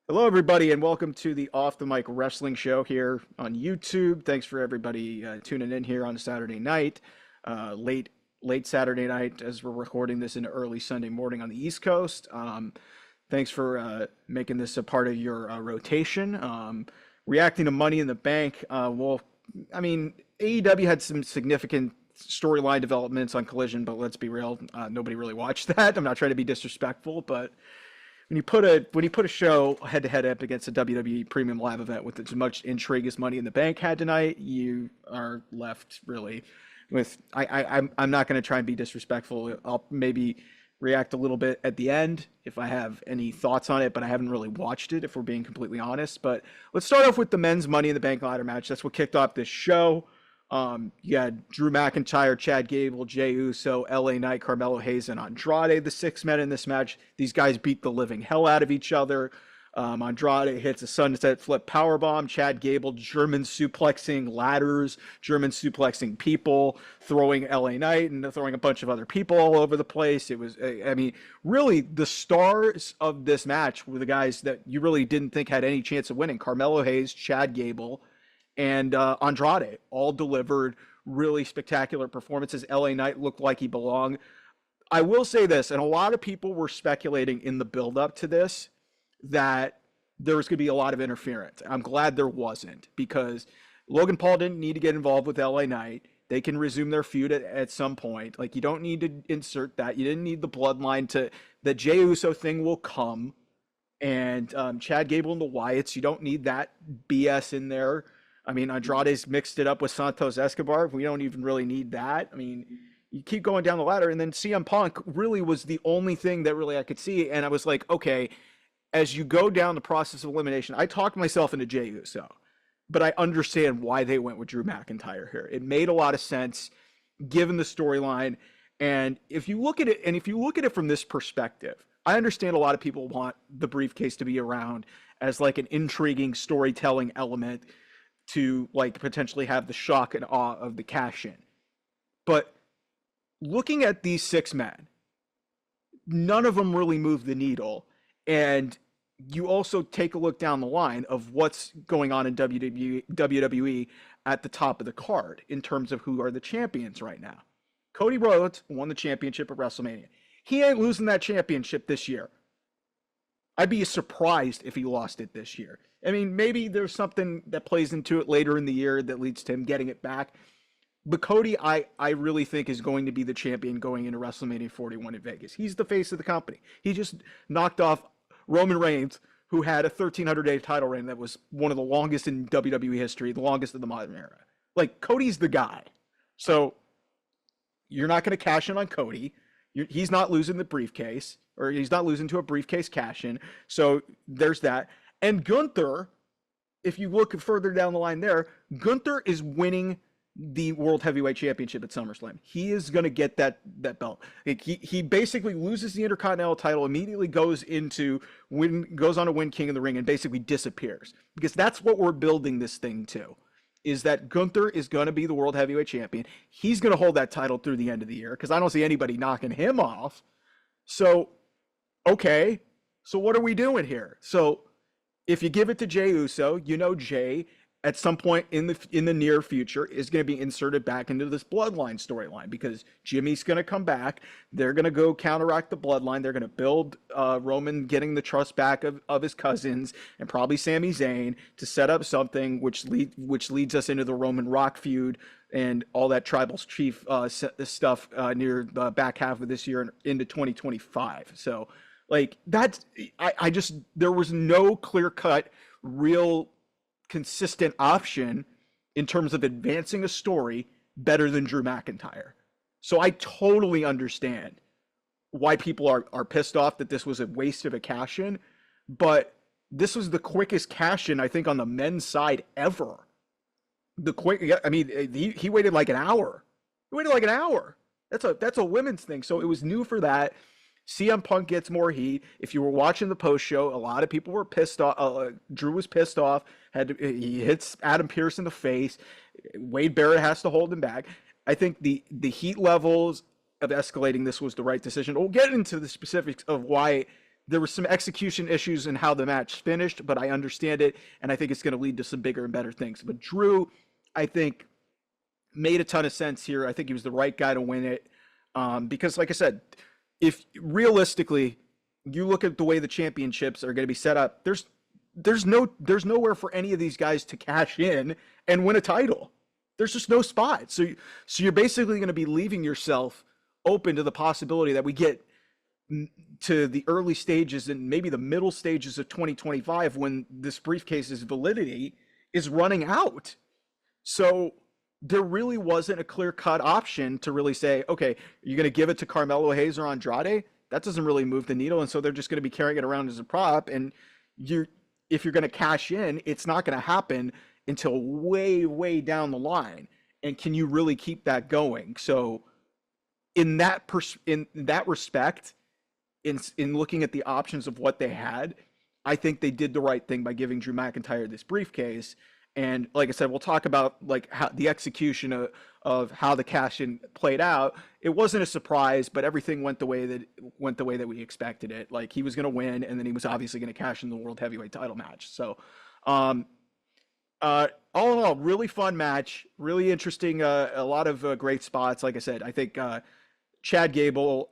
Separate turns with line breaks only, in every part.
Hello, everybody, and welcome to the Off the Mic Wrestling Show here on YouTube. Thanks for everybody tuning in here on a Saturday night, late Saturday night, as we're recording this in early Sunday morning on the East Coast. Thanks for making this a part of your rotation. Reacting to Money in the Bank. AEW had some significant storyline developments on Collision, but let's be real, nobody really watched that. I'm not trying to be disrespectful, but when you put a show head to head up against a WWE Premium Live event with as much intrigue as Money in the Bank had tonight, you are left really with I'm not going to try and be disrespectful. I'll maybe react a little bit at the end if I have any thoughts on it, but I haven't really watched it if we're being completely honest. But let's start off with the men's Money in the Bank ladder match. That's what kicked off this show. You had Drew McIntyre, Chad Gable, Jey Uso, LA Knight, Carmelo Hayes, and Andrade, the six men in this match. These guys beat the living hell out of each other. Andrade hits a sunset flip powerbomb. Chad Gable German suplexing ladders, German suplexing people, throwing LA Knight and throwing a bunch of other people all over the place. It was, really the stars of this match were the guys that you really didn't think had any chance of winning. Carmelo Hayes, Chad Gable, and Andrade all delivered really spectacular performances. LA Knight looked like he belonged. I will say this, and a lot of people were speculating in the build-up to this that there was going to be a lot of interference. I'm glad there wasn't, because Logan Paul didn't need to get involved with LA Knight. They can resume their feud at some point. Like, you don't need to insert that. You didn't need the bloodline to... The Jey Uso thing will come. And Chad Gable and the Wyatts, you don't need that BS in there. I mean, Andrade's mixed it up with Santos Escobar. We don't even really need that. I mean, you keep going down the ladder, and then CM Punk really was the only thing that really I could see. And I was like, okay, as you go down the process of elimination, I talked myself into Jey Uso, but I understand why they went with Drew McIntyre here. It made a lot of sense given the storyline. And if you look at it from this perspective, I understand a lot of people want the briefcase to be around as like an intriguing storytelling element to like potentially have the shock and awe of the cash in. But looking at these six men, none of them really move the needle. And you also take a look down the line of what's going on in WWE at the top of the card in terms of who are the champions right now. Cody Rhodes won the championship at WrestleMania. He ain't losing that championship this year. I'd be surprised if he lost it this year. I mean, maybe there's something that plays into it later in the year that leads to him getting it back. But Cody, I really think is going to be the champion going into WrestleMania 41 in Vegas. He's the face of the company. He just knocked off Roman Reigns, who had a 1,300-day title reign that was one of the longest in WWE history, the longest of the modern era. Like, Cody's the guy. So you're not going to cash in on Cody. He's not losing the briefcase, or he's not losing to a briefcase cash-in. So there's that. And Gunther, if you look further down the line there, Gunther is winning the World Heavyweight Championship at SummerSlam. He is going to get that belt. He basically loses the Intercontinental title, immediately goes on to win King of the Ring, and basically disappears. Because that's what we're building this thing to, is that Gunther is going to be the World Heavyweight Champion. He's going to hold that title through the end of the year, because I don't see anybody knocking him off. So, okay, so what are we doing here? So if you give it to Jey Uso, you know Jey at some point in the near future is going to be inserted back into this bloodline storyline, because Jimmy's going to come back. They're going to go counteract the bloodline. They're going to build Roman getting the trust back of his cousins and probably Sami Zayn to set up something which leads us into the Roman Rock feud and all that tribal chief stuff near the back half of this year and into 2025. So like that's there was no clear-cut real consistent option in terms of advancing a story better than Drew McIntyre. So I totally understand why people are pissed off that this was a waste of a cash-in, but this was the quickest cash-in I think on the men's side ever. He waited like an hour. He waited like an hour. That's a women's thing. So it was new for that. CM Punk gets more heat. If you were watching the post show, a lot of people were pissed off. Drew was pissed off. He hits Adam Pearce in the face. Wade Barrett has to hold him back. I think the heat levels of escalating this was the right decision. We'll get into the specifics of why there were some execution issues in how the match finished, but I understand it, and I think it's going to lead to some bigger and better things. But Drew, I think, made a ton of sense here. I think he was the right guy to win it, because, like I said, if realistically you look at the way the championships are going to be set up, there's nowhere for any of these guys to cash in and win a title. There's just no spot. So you're basically going to be leaving yourself open to the possibility that we get to the early stages and maybe the middle stages of 2025 when this briefcase's validity is running out. So there really wasn't a clear-cut option to really say, okay, you're going to give it to Carmelo Hayes or Andrade? That doesn't really move the needle, and so they're just going to be carrying it around as a prop, and if you're going to cash in, it's not going to happen until way, way down the line. And can you really keep that going? So in that respect, in looking at the options of what they had, I think they did the right thing by giving Drew McIntyre this briefcase. And like I said, we'll talk about like how the execution of how the cash in played out. It wasn't a surprise, but everything went the way that we expected it. Like, he was going to win, and then he was obviously going to cash in the World Heavyweight title match. So, all in all, really fun match, really interesting. A lot of great spots. Like I said, I think Chad Gable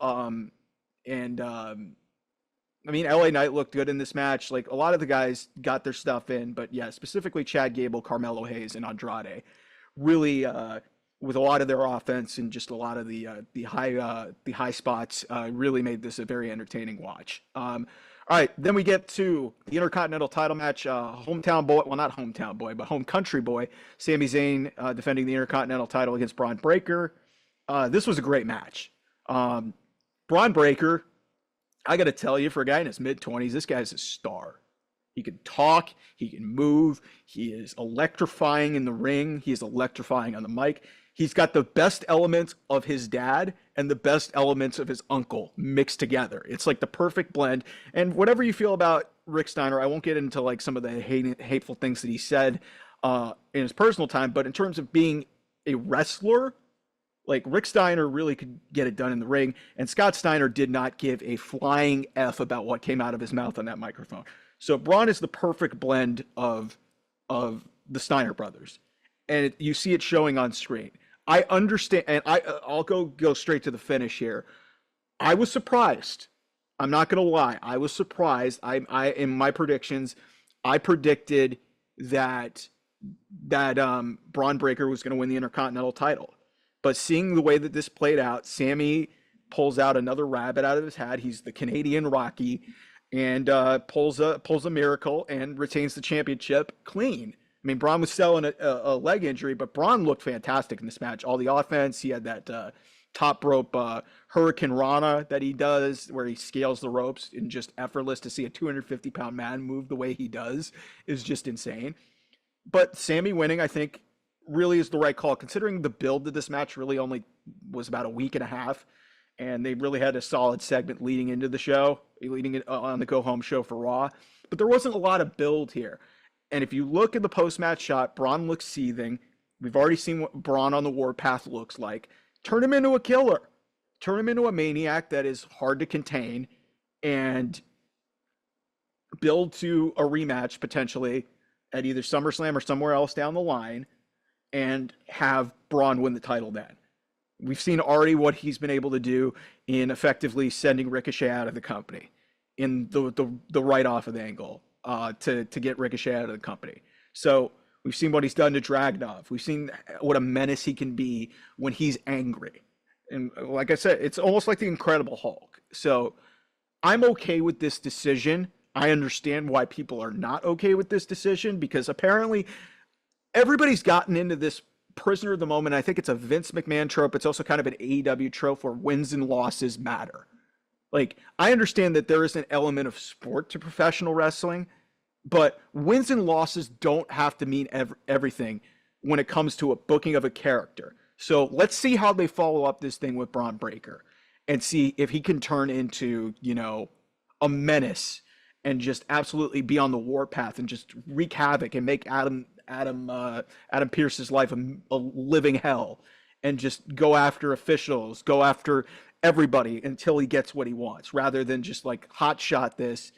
and I mean, LA Knight looked good in this match. Like, a lot of the guys got their stuff in, but yeah, specifically Chad Gable, Carmelo Hayes, and Andrade really, with a lot of their offense and just a lot of the high spots, really made this a very entertaining watch. All right, then we get to the Intercontinental title match. Hometown boy, well, not hometown boy, but home country boy, Sami Zayn defending the Intercontinental title against Braun Breaker. This was a great match. Braun Breaker, I got to tell you, for a guy in his mid-20s, this guy's a star. He can talk, he can move, he is electrifying in the ring, he is electrifying on the mic. He's got the best elements of his dad and the best elements of his uncle mixed together. It's like the perfect blend. And whatever you feel about Rick Steiner, I won't get into like some of the hateful things that he said in his personal time, but in terms of being a wrestler, like, Rick Steiner really could get it done in the ring, and Scott Steiner did not give a flying F about what came out of his mouth on that microphone. So Braun is the perfect blend of the Steiner brothers, and you see it showing on screen. I understand, and I'll go straight to the finish here. I was surprised. I'm not going to lie. I was surprised. I in my predictions, I predicted that Braun Breaker was going to win the Intercontinental title. But seeing the way that this played out, Sami pulls out another rabbit out of his hat. He's the Canadian Rocky, and pulls a miracle and retains the championship clean. I mean, Braun was selling a leg injury, but Braun looked fantastic in this match. All the offense, he had that top rope Hurricane Rana that he does, where he scales the ropes, and just effortless. To see a 250-pound man move the way he does is just insane. But Sami winning, I think, really is the right call, considering the build of this match really only was about a week and a half, and they really had a solid segment leading into the show, leading it on the go-home show for Raw. But there wasn't a lot of build here. And if you look at the post-match shot, Braun looks seething. We've already seen what Braun on the Warpath looks like. Turn him into a killer. Turn him into a maniac that is hard to contain, and build to a rematch potentially at either SummerSlam or somewhere else down the line, and have Braun win the title then. We've seen already what he's been able to do in effectively sending Ricochet out of the company in the right off of the angle to get Ricochet out of the company. So we've seen what he's done to Dragunov. We've seen what a menace he can be when he's angry. And like I said, it's almost like the Incredible Hulk. So I'm okay with this decision. I understand why people are not okay with this decision, because apparently everybody's gotten into this prisoner of the moment. I think it's a Vince McMahon trope. It's also kind of an AEW trope where wins and losses matter. Like, I understand that there is an element of sport to professional wrestling, but wins and losses don't have to mean everything when it comes to a booking of a character. So let's see how they follow up this thing with Braun Breaker and see if he can turn into, you know, a menace and just absolutely be on the warpath and just wreak havoc and make Adam Pearce's life a living hell, and just go after officials, go after everybody until he gets what he wants, rather than just like hot shot this.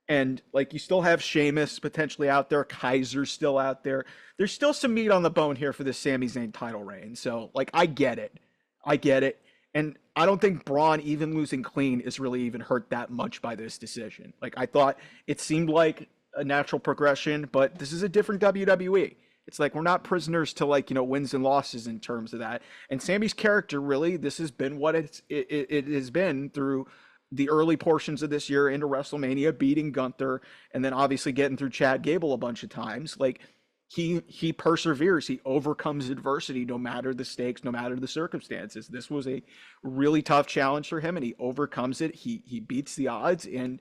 And like you still have Sheamus potentially out there, Kaiser's still out there. There's still some meat on the bone here for this Sami Zayn title reign. So like I get it. I get it. And I don't think Braun even losing clean is really even hurt that much by this decision. Like I thought it seemed like a natural progression, but this is a different WWE. It's like we're not prisoners to like, wins and losses in terms of that. And Sammy's character really, this has been what it has been through the early portions of this year into WrestleMania, beating Gunther, and then obviously getting through Chad Gable a bunch of times. Like he perseveres, he overcomes adversity no matter the stakes, no matter the circumstances. This was a really tough challenge for him, and he overcomes it. He beats the odds, and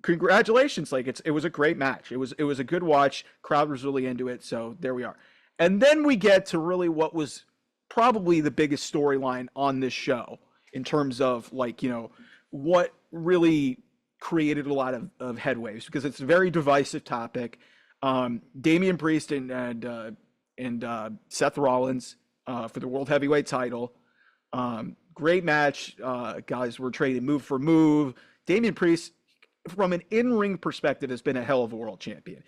congratulations. Like it was a great match. It was a good watch. Crowd was really into it. So there we are. And then we get to really what was probably the biggest storyline on this show in terms of like, what really created a lot of headwaves, because it's a very divisive topic. Damian Priest and Seth Rollins for the World Heavyweight title. Great match. Guys were trading move for move. Damian Priest, from an in-ring perspective, has been a hell of a world champion.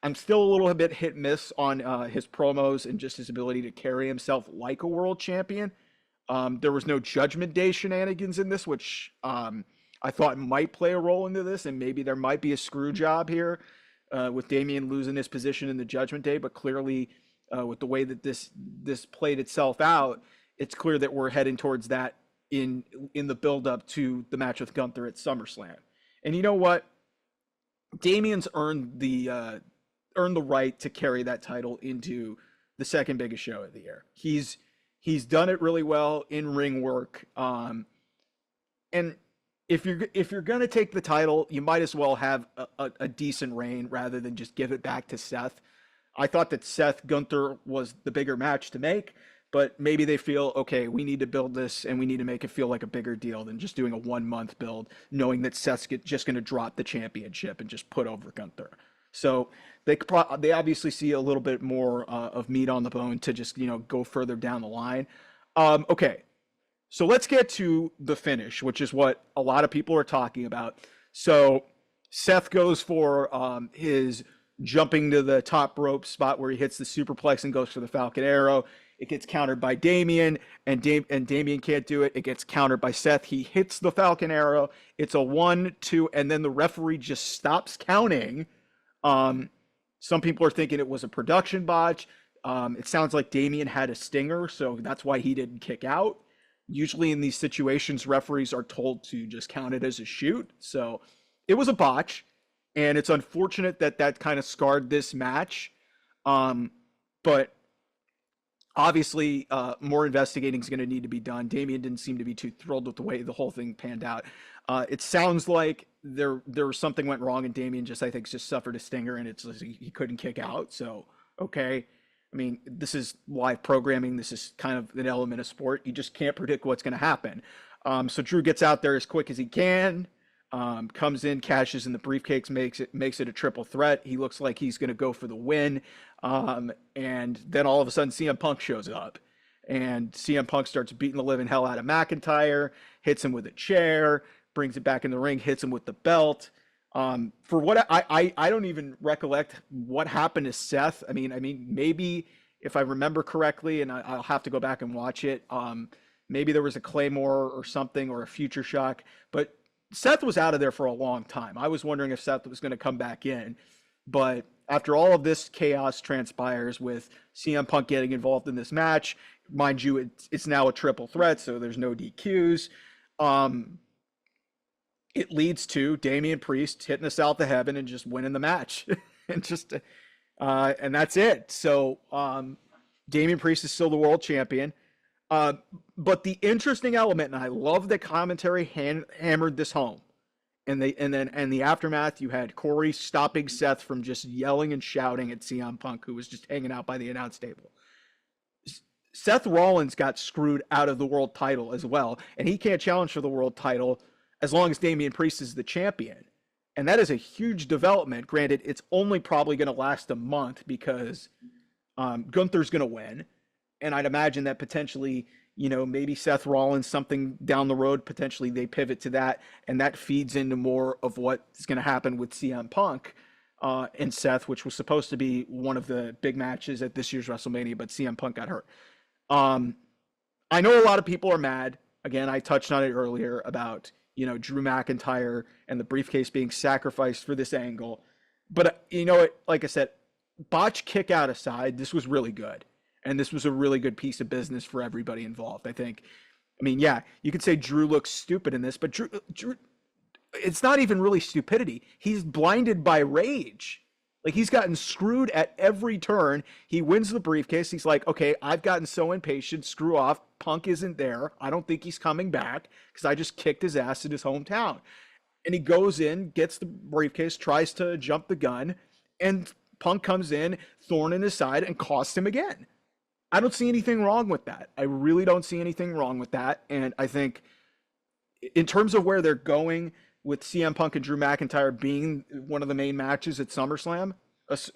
I'm still a little bit hit and miss on his promos and just his ability to carry himself like a world champion. There was no Judgment Day shenanigans in this, which I thought might play a role into this, and maybe there might be a screw job here with Damian losing his position in the Judgment Day. But clearly, with the way that this played itself out, it's clear that we're heading towards that in the build-up to the match with Gunther at SummerSlam. And you know what? Damian's earned the right to carry that title into the second biggest show of the year. He's done it really well in ring work. And if you're gonna take the title, you might as well have a decent reign rather than just give it back to Seth. I thought that Seth Gunther was the bigger match to make, but maybe they feel, okay, we need to build this and we need to make it feel like a bigger deal than just doing a 1 month build, knowing that Seth's just going to drop the championship and just put over Gunther. So they obviously see a little bit more of meat on the bone to just, go further down the line. Okay, so let's get to the finish, which is what a lot of people are talking about. So Seth goes for his jumping to the top rope spot where he hits the superplex and goes for the Falcon Arrow. It gets countered by Damian, and Damian can't do it. It gets countered by Seth. He hits the Falcon Arrow. It's a 1, 2, and then the referee just stops counting. Some people are thinking it was a production botch. It sounds like Damian had a stinger, so that's why he didn't kick out. Usually in these situations, referees are told to just count it as a shoot. So it was a botch, and it's unfortunate that kind of scarred this match. But obviously, more investigating is going to need to be done. Damian didn't seem to be too thrilled with the way the whole thing panned out. It sounds like there was something went wrong, and Damian I think just suffered a stinger, and it's he couldn't kick out. So, okay. I mean, this is live programming. This is kind of an element of sport. You just can't predict what's going to happen. So Drew gets out there as quick as he can, comes in, cashes in the briefcase, makes it a triple threat. He looks like he's going to go for the win. And then all of a sudden CM Punk shows up, and CM Punk starts beating the living hell out of McIntyre, hits him with a chair, brings it back in the ring, hits him with the belt. For what I don't even recollect what happened to Seth. I mean, maybe if I remember correctly, and I'll have to go back and watch it. Maybe there was a Claymore or something, or a Future Shock, but Seth was out of there for a long time. I was wondering if Seth was going to come back in, but after all of this chaos transpires with CM Punk getting involved in this match, mind you, it's now a triple threat, so there's no DQs. It leads to Damian Priest hitting us out to heaven and just winning the match. And that's it. So Damian Priest is still the world champion. But the interesting element, and I love that commentary hammered this home. And the aftermath, you had Corey stopping Seth from just yelling and shouting at CM Punk, who was just hanging out by the announce table. Seth Rollins got screwed out of the world title as well, and he can't challenge for the world title as long as Damian Priest is the champion. And that is a huge development. Granted, it's only probably going to last a month because Gunther's going to win. And I'd imagine that potentially, maybe Seth Rollins, something down the road, potentially they pivot to that, and that feeds into more of what is going to happen with CM Punk and Seth, which was supposed to be one of the big matches at this year's WrestleMania, but CM Punk got hurt. I know a lot of people are mad. Again, I touched on it earlier about, Drew McIntyre and the briefcase being sacrificed for this angle. But, like I said, botch kick out aside, this was really good. And this was a really good piece of business for everybody involved, I think. I mean, yeah, you could say Drew looks stupid in this, but Drew, it's not even really stupidity. He's blinded by rage. Like, he's gotten screwed at every turn. He wins the briefcase. He's like, okay, I've gotten so impatient. Screw off. Punk isn't there. I don't think he's coming back because I just kicked his ass in his hometown. And he goes in, gets the briefcase, tries to jump the gun, and Punk comes in, thorn in his side, and costs him again. I don't see anything wrong with that. I really don't see anything wrong with that. And I think in terms of where they're going with CM Punk and Drew McIntyre being one of the main matches at SummerSlam,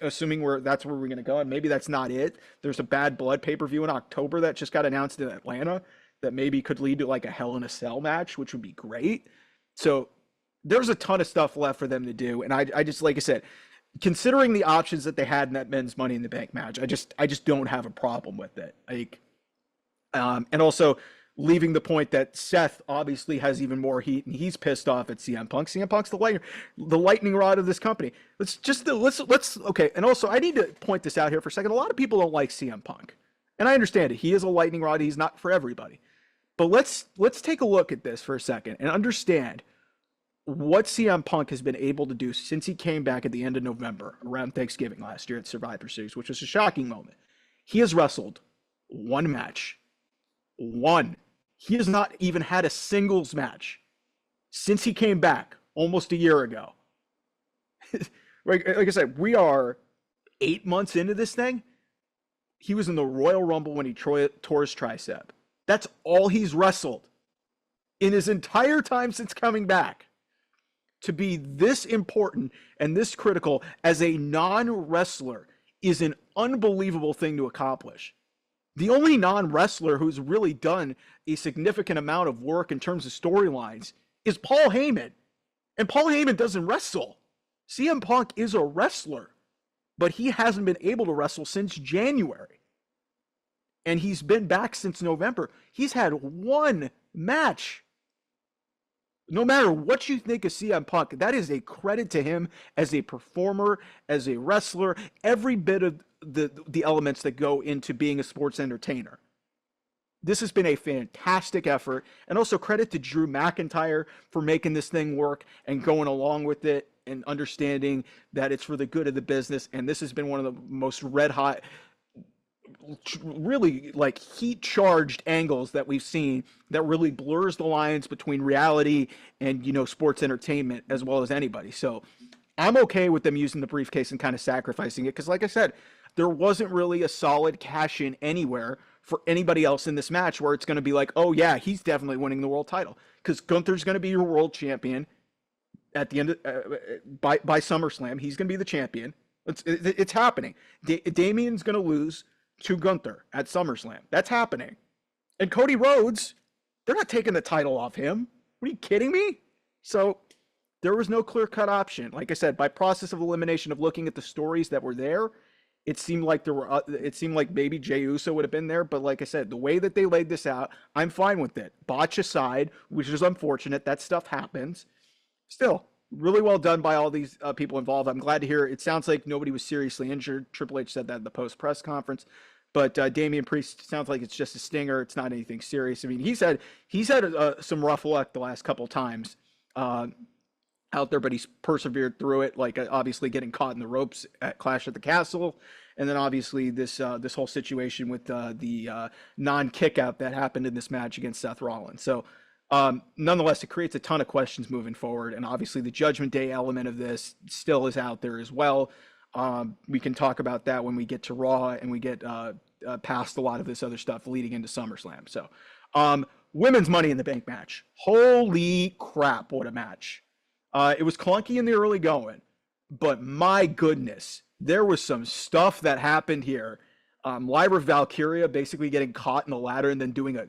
assuming that's where we're going to go, and maybe that's not it. There's a Bad Blood pay-per-view in October that just got announced in Atlanta that maybe could lead to like a Hell in a Cell match, which would be great. So there's a ton of stuff left for them to do. And I just, like I said, considering the options that they had in that men's Money in the Bank match, I just don't have a problem with it. Like, and also leaving the point that Seth obviously has even more heat and he's pissed off at CM Punk. CM Punk's the lightning rod of this company. Let's okay. And also I need to point this out here for a second. A lot of people don't like CM Punk, and I understand it. He is a lightning rod. He's not for everybody, but let's take a look at this for a second and understand what CM Punk has been able to do since he came back at the end of November around Thanksgiving last year at Survivor Series, which was a shocking moment. He has wrestled one match. One. He has not even had a singles match since he came back almost a year ago. Like I said, we are 8 months into this thing. He was in the Royal Rumble when he tore his tricep. That's all he's wrestled in his entire time since coming back. To be this important and this critical as a non-wrestler is an unbelievable thing to accomplish. The only non-wrestler who's really done a significant amount of work in terms of storylines is Paul Heyman. And Paul Heyman doesn't wrestle. CM Punk is a wrestler, but he hasn't been able to wrestle since January. And he's been back since November. He's had one match. No matter what you think of CM Punk, that is a credit to him as a performer, as a wrestler, every bit of the elements that go into being a sports entertainer. This has been a fantastic effort, and also credit to Drew McIntyre for making this thing work and going along with it and understanding that it's for the good of the business. And this has been one of the most red hot, really like heat charged angles that we've seen that really blurs the lines between reality and, sports entertainment as well as anybody. So I'm okay with them using the briefcase and kind of sacrificing it because, like I said, there wasn't really a solid cash in anywhere for anybody else in this match where it's going to be like, oh yeah, he's definitely winning the world title, because Gunther's going to be your world champion at the end of, by SummerSlam. He's going to be the champion. It's happening. Damien's going to lose to Gunther at SummerSlam. That's happening. And Cody Rhodes, they're not taking the title off him. Are you kidding me? So there was no clear-cut option. Like I said, by process of elimination of looking at the stories that were there, it seemed like maybe Jey Uso would have been there. But like I said, the way that they laid this out, I'm fine with it. Botch aside, which is unfortunate. That stuff happens. Still, really well done by all these people involved. I'm glad to hear it. Sounds like nobody was seriously injured. Triple H said that in the post-press conference. But Damian Priest sounds like it's just a stinger. It's not anything serious. I mean, he's had some rough luck the last couple times out there, but he's persevered through it. Like obviously getting caught in the ropes at Clash at the Castle, and then obviously this whole situation with the non-kick out that happened in this match against Seth Rollins. So nonetheless, it creates a ton of questions moving forward, and obviously the Judgment Day element of this still is out there as well. We can talk about that when we get to Raw and we get past a lot of this other stuff leading into SummerSlam. So women's Money in the Bank match. Holy crap, what a match. It was clunky in the early going, but my goodness, there was some stuff that happened here. Lyra Valkyria basically getting caught in the ladder and then doing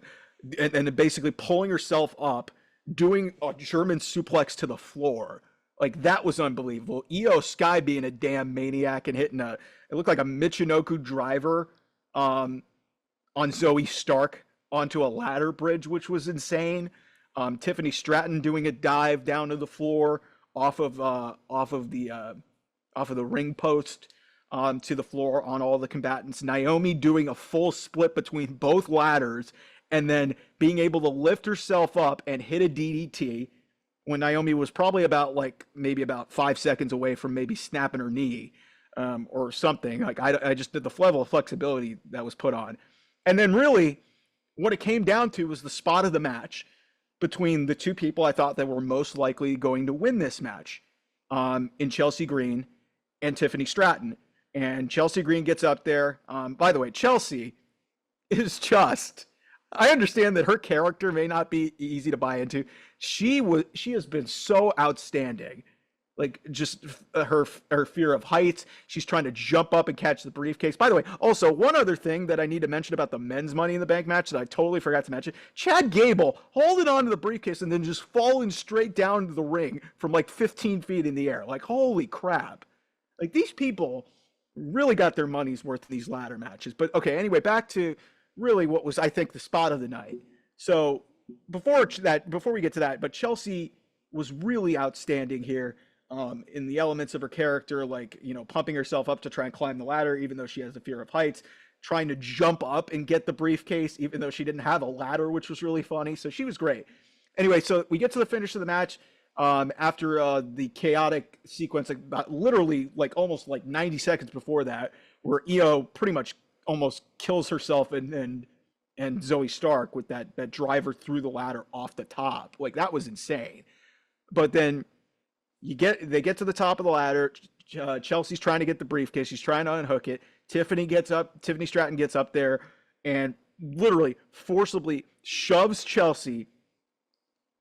and then basically pulling herself up, doing a German suplex to the floor. Like that was unbelievable. Io Sky being a damn maniac and hitting it looked like a Michinoku driver um, on Zoe Stark onto a ladder bridge, which was insane. Tiffany Stratton doing a dive down to the floor off of off of the ring post to the floor on all the combatants. Naomi doing a full split between both ladders and then being able to lift herself up and hit a DDT when Naomi was probably about like maybe about 5 seconds away from maybe snapping her knee or something. Like I just did the level of flexibility that was put on. And then really what it came down to was the spot of the match between the two people I thought that were most likely going to win this match in Chelsea Green and Tiffany Stratton. And Chelsea Green gets up there. By the way, Chelsea is just, I understand that her character may not be easy to buy into. She has been so outstanding. Like just her fear of heights. She's trying to jump up and catch the briefcase. By the way, also one other thing that I need to mention about the men's Money in the Bank match that I totally forgot to mention: Chad Gable holding on to the briefcase and then just falling straight down to the ring from like 15 feet in the air. Like holy crap! Like these people really got their money's worth in these ladder matches. But okay, anyway, back to really what was I think the spot of the night. So before we get to that, but Chelsea was really outstanding here. In the elements of her character, like, you know, pumping herself up to try and climb the ladder, even though she has the fear of heights, trying to jump up and get the briefcase, even though she didn't have a ladder, which was really funny. So she was great. Anyway, so we get to the finish of the match after the chaotic sequence, like about literally like almost like 90 seconds before that, where Io pretty much almost kills herself and Zoe Stark with that driver through the ladder off the top. Like that was insane. But then they get to the top of the ladder. Chelsea's trying to get the briefcase. She's trying to unhook it. Tiffany Stratton gets up there and literally forcibly shoves Chelsea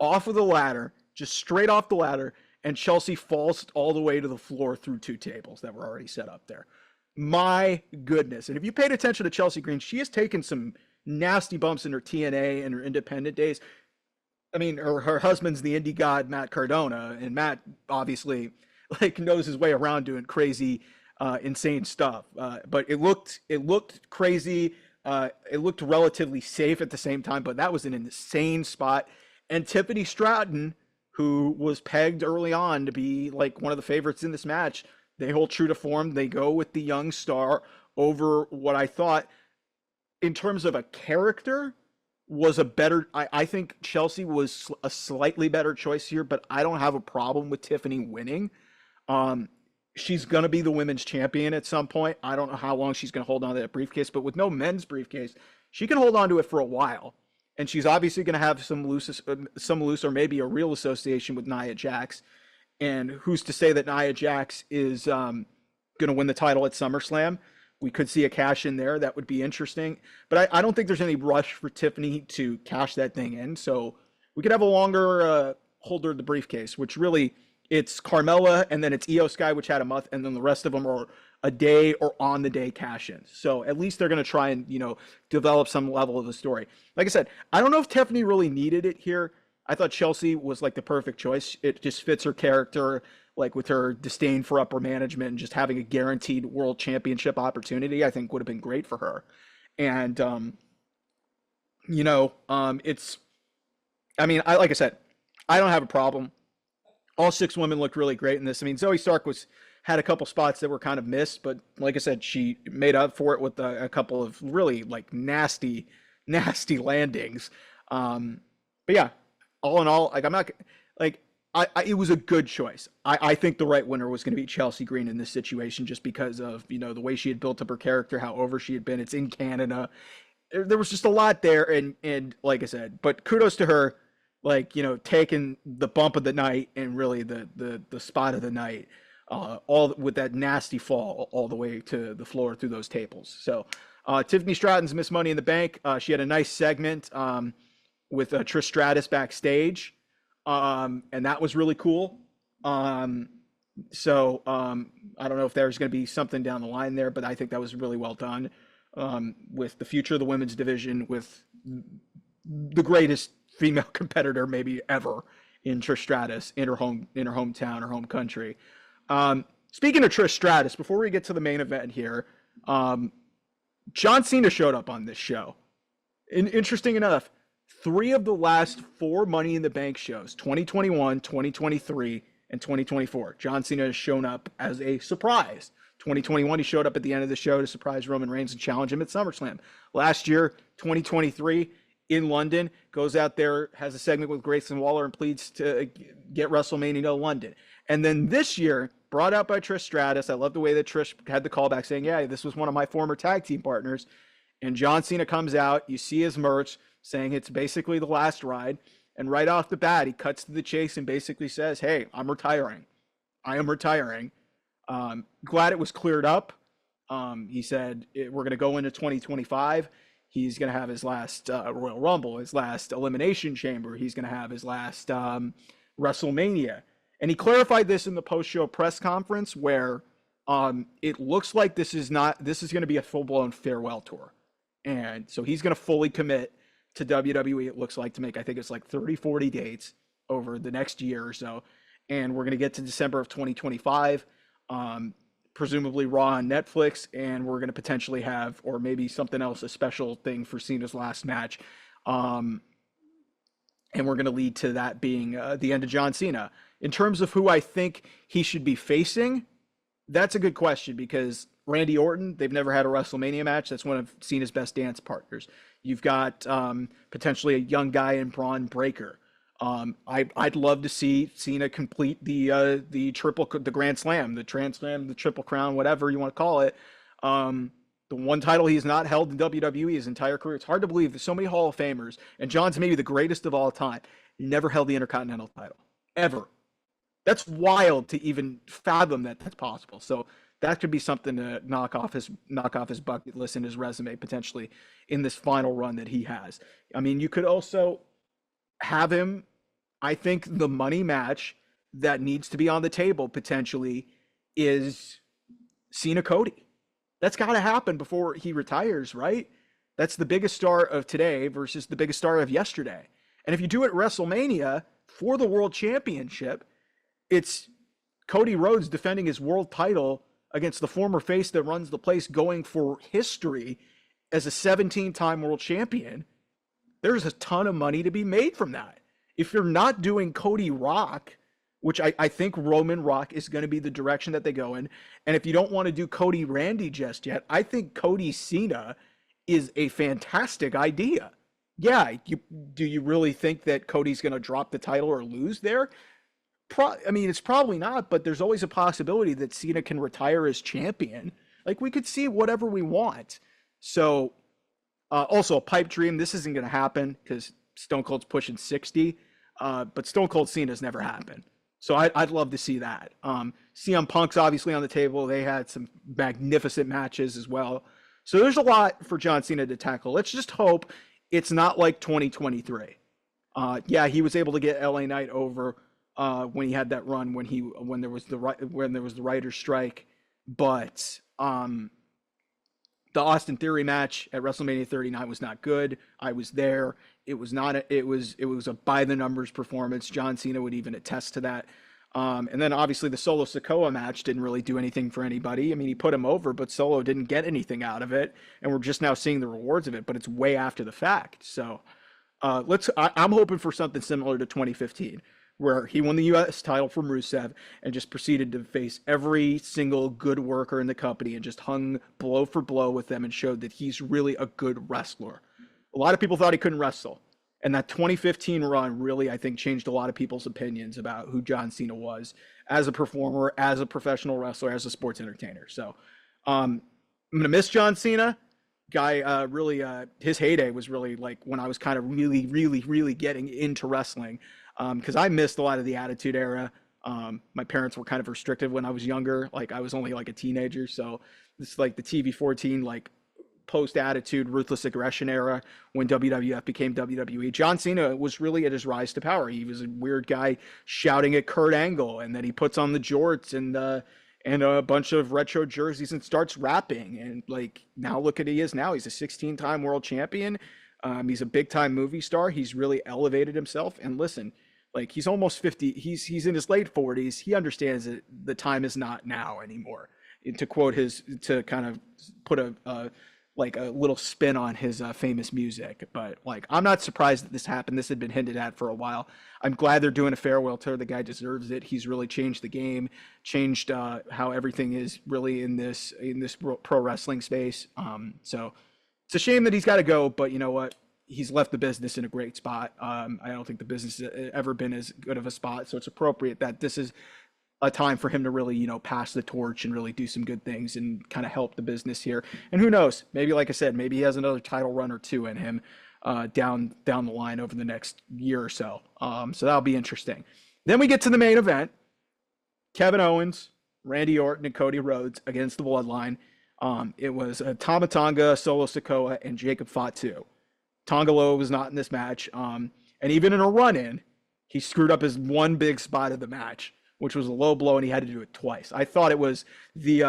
off of the ladder, just straight off the ladder, and Chelsea falls all the way to the floor through two tables that were already set up there. My goodness. And if you paid attention to Chelsea Green, she has taken some nasty bumps in her TNA and her independent days. I mean, her husband's the indie god, Matt Cardona, and Matt obviously like knows his way around doing crazy, insane stuff. But it looked crazy. It looked relatively safe at the same time, but that was an insane spot. And Tiffany Stratton, who was pegged early on to be like one of the favorites in this match, they hold true to form. They go with the young star over what I thought, in terms of a character, was a better, I think Chelsea was a slightly better choice here, but I don't have a problem with Tiffany winning. She's going to be the women's champion at some point. I don't know how long she's going to hold on to that briefcase, but with no men's briefcase, she can hold on to it for a while. And she's obviously going to have some loose or maybe a real association with Nia Jax. And who's to say that Nia Jax is going to win the title at SummerSlam? We could see a cash in there. That would be interesting. But I don't think there's any rush for Tiffany to cash that thing in. So we could have a longer holder of the briefcase, which really, it's Carmella and then it's Io Sky, which had a month, and then the rest of them are a day or on the day cash-ins. So at least they're going to try and, you know, develop some level of the story. Like I said, I don't know if Tiffany really needed it here. I thought Chelsea was like the perfect choice. It just fits her character, like with her disdain for upper management and just having a guaranteed world championship opportunity, I think would have been great for her. And, it's, I mean, like I said, I don't have a problem. All six women looked really great in this. I mean, Zoe Stark had a couple spots that were kind of missed, but like I said, she made up for it with a couple of really like nasty landings. But yeah, all in all, like I'm not like, it was a good choice. I think the right winner was going to be Chelsea Green in this situation, just because of, you know, the way she had built up her character, how over she had been. It's in Canada. There was just a lot there. And like I said, but kudos to her, like, you know, taking the bump of the night and really the spot of the night, all with that nasty fall all the way to the floor through those tables. So Tiffany Stratton's Miss Money in the Bank. She had a nice segment with Trish Stratus backstage. And that was really cool. I don't know if there's going to be something down the line there, but I think that was really well done with the future of the women's division, with the greatest female competitor maybe ever in Trish Stratus in her hometown, her home country. Speaking of Trish Stratus, before we get to the main event here, John Cena showed up on this show. Interesting enough, 3 of the last 4 Money in the Bank shows, 2021, 2023, and 2024, John Cena has shown up as a surprise. 2021, he showed up at the end of the show to surprise Roman Reigns and challenge him at SummerSlam. Last year, 2023, in London, goes out there, has a segment with Grayson Waller and pleads to get WrestleMania to London. And then this year, brought out by Trish Stratus. I love the way that Trish had the callback saying, yeah, this was one of my former tag team partners. And John Cena comes out, you see his merch saying it's basically the last ride. And right off the bat, he cuts to the chase and basically says, hey, I'm retiring. I am retiring. Glad it was cleared up. He said, we're going to go into 2025. He's going to have his last Royal Rumble, his last Elimination Chamber. He's going to have his last WrestleMania. And he clarified this in the post-show press conference where it looks like this is going to be a full-blown farewell tour. And so he's going to fully commit to WWE, it looks like, to make, I think it's like 30, 40 dates over the next year or so. And we're going to get to December of 2025. Presumably Raw on Netflix, and we're going to potentially have, or maybe something else, a special thing for Cena's last match. And we're going to lead to that being the end of John Cena. In terms of who I think he should be facing, that's a good question because Randy Orton, they've never had a WrestleMania match. That's one of Cena's best dance partners. You've got potentially a young guy in Braun Breaker. I'd love to see Cena complete the Grand Slam, the Trans Slam, the Triple Crown, whatever you want to call it. The one title he's not held in WWE his entire career. It's hard to believe there's so many Hall of Famers, and John's maybe the greatest of all time. He never held the Intercontinental title, ever. That's wild to even fathom that that's possible. So that could be something to knock off his bucket list and his resume potentially in this final run that he has. I mean, you could also have him. I think the money match that needs to be on the table potentially is Cena Cody. That's got to happen before he retires, right? That's the biggest star of today versus the biggest star of yesterday. And if you do it at WrestleMania for the World Championship, it's Cody Rhodes defending his world title against the former face that runs the place, going for history as a 17-time world champion. There's a ton of money to be made from that. If you're not doing Cody Rock, which I think Roman Rock is going to be the direction that they go in, and if you don't want to do Cody Randy just yet, I think Cody Cena is a fantastic idea. Yeah, do you really think that Cody's going to drop the title or lose there? I mean, it's probably not, but there's always a possibility that Cena can retire as champion. Like, we could see whatever we want. So, also a pipe dream. This isn't going to happen because Stone Cold's pushing 60, but Stone Cold Cena's never happened. So I'd love to see that. CM Punk's obviously on the table. They had some magnificent matches as well. So there's a lot for John Cena to tackle. Let's just hope it's not like 2023. Yeah, he was able to get LA Knight over when he had that run when there was the writer's strike, but the Austin Theory match at WrestleMania 39 was not good. I was there. It was a by the numbers performance. John Cena would even attest to that. And then obviously the Solo Sikoa match didn't really do anything for anybody. I mean, he put him over, but Solo didn't get anything out of it, and we're just now seeing the rewards of it. But it's way after the fact. So I'm hoping for something similar to 2015. Where he won the U.S. title from Rusev and just proceeded to face every single good worker in the company and just hung blow for blow with them and showed that he's really a good wrestler. A lot of people thought he couldn't wrestle. And that 2015 run really, I think, changed a lot of people's opinions about who John Cena was as a performer, as a professional wrestler, as a sports entertainer. So I'm going to miss John Cena. Guy, really, his heyday was really like when I was kind of really, really, really getting into wrestling. Because I missed a lot of the Attitude Era. My parents were kind of restrictive when I was younger. Like, I was only like a teenager. So this is like the TV-14, like post-Attitude, Ruthless Aggression era when WWF became WWE. John Cena was really at his rise to power. He was a weird guy shouting at Kurt Angle, and then he puts on the jorts and a bunch of retro jerseys and starts rapping. And like, now look at he is now. He's a 16-time world champion. He's a big time movie star. He's really elevated himself. And listen, like he's almost 50. He's in his late 40s. He understands that the time is not now anymore. To quote his, to kind of put a like a little spin on his famous music. But like, I'm not surprised that this happened. This had been hinted at for a while. I'm glad they're doing a farewell tour. The guy deserves it. He's really changed the game, changed how everything is really in this pro wrestling space. So it's a shame that he's got to go, but you know what? He's left the business in a great spot. I don't think the business has ever been as good of a spot, so it's appropriate that this is a time for him to really, pass the torch and really do some good things and kind of help the business here. And who knows? Maybe, like I said, maybe he has another title run or two in him down the line over the next year or so. So that'll be interesting. Then we get to the main event: Kevin Owens, Randy Orton, and Cody Rhodes against the Bloodline. It was Tama Tonga, Solo Sikoa, and Jacob Fatu. Tonga Loa was not in this match. And even in a run-in, he screwed up his one big spot of the match, which was a low blow, and he had to do it twice. I thought it was the,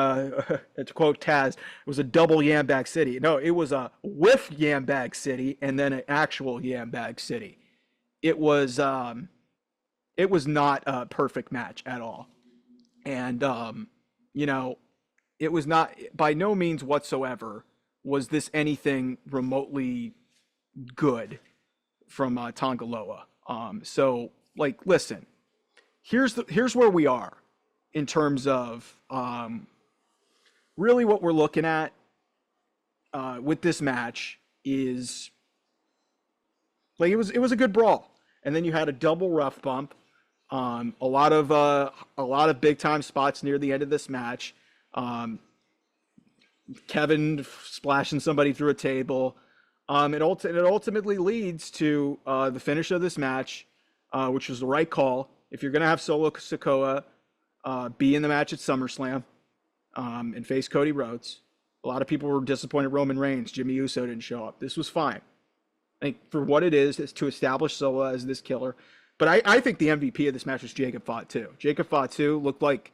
to quote Taz, it was a double Yambag City. No, it was a whiff Yambag City and then an actual Yambag City. It was not a perfect match at all. And, it was not, by no means whatsoever, was this anything remotely good from Tonga Loa. So, like, listen. Here's where we are in terms of really what we're looking at with this match is like it was a good brawl, and then you had a double rough bump, a lot of big time spots near the end of this match. Kevin splashing somebody through a table. It ultimately leads to the finish of this match, which was the right call. If you're going to have Solo Sikoa be in the match at SummerSlam and face Cody Rhodes, a lot of people were disappointed Roman Reigns, Jimmy Uso didn't show up. This was fine. I think for what it is to establish Solo as this killer. But I think the MVP of this match was Jacob Fatu. Jacob Fatu looked like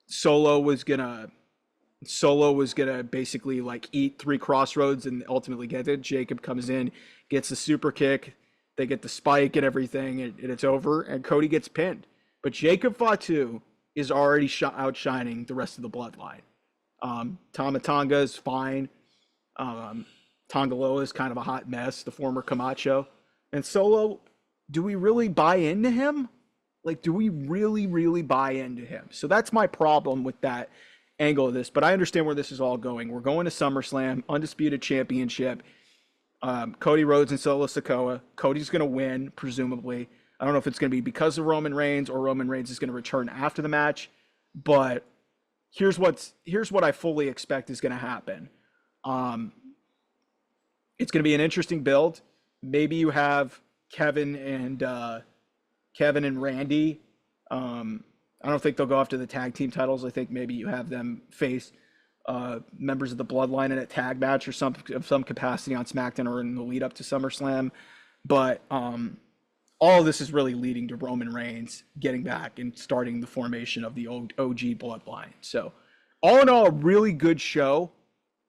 Solo was gonna basically like eat 3 crossroads and ultimately get it. Jacob comes in, gets the super kick. They get the spike and everything, and it's over, and Cody gets pinned. But Jacob Fatu is already outshining the rest of the Bloodline. Tama Tonga is fine. Tonga Loa is kind of a hot mess, the former Camacho. And Solo, do we really buy into him? Like, do we really, really buy into him? So that's my problem with that angle of this, but I understand where this is all going. We're going to SummerSlam, Undisputed Championship. Cody Rhodes and Solo Sikoa. Cody's going to win, presumably. I don't know if it's going to be because of Roman Reigns or Roman Reigns is going to return after the match, but here's what I fully expect is going to happen. It's going to be an interesting build. Maybe you have Kevin and Randy. I don't think they'll go after the tag team titles. I think maybe you have them face members of the Bloodline in a tag match or some capacity on SmackDown or in the lead up to SummerSlam. But all of this is really leading to Roman Reigns getting back and starting the formation of the OG Bloodline. So all in all, a really good show.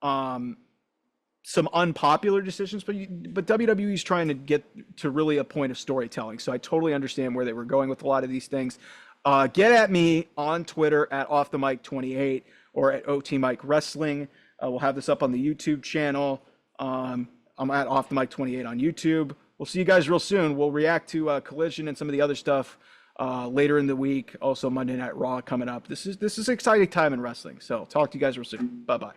Some unpopular decisions, but WWE's trying to get to really a point of storytelling. So I totally understand where they were going with a lot of these things. Get at me on Twitter at OffTheMic28 or at OT Mike Wrestling. We'll have this up on the YouTube channel. I'm at OffTheMic28 on YouTube. We'll see you guys real soon. We'll react to Collision and some of the other stuff later in the week. Also Monday Night Raw coming up. This is an exciting time in wrestling. So talk to you guys real soon. Bye-bye.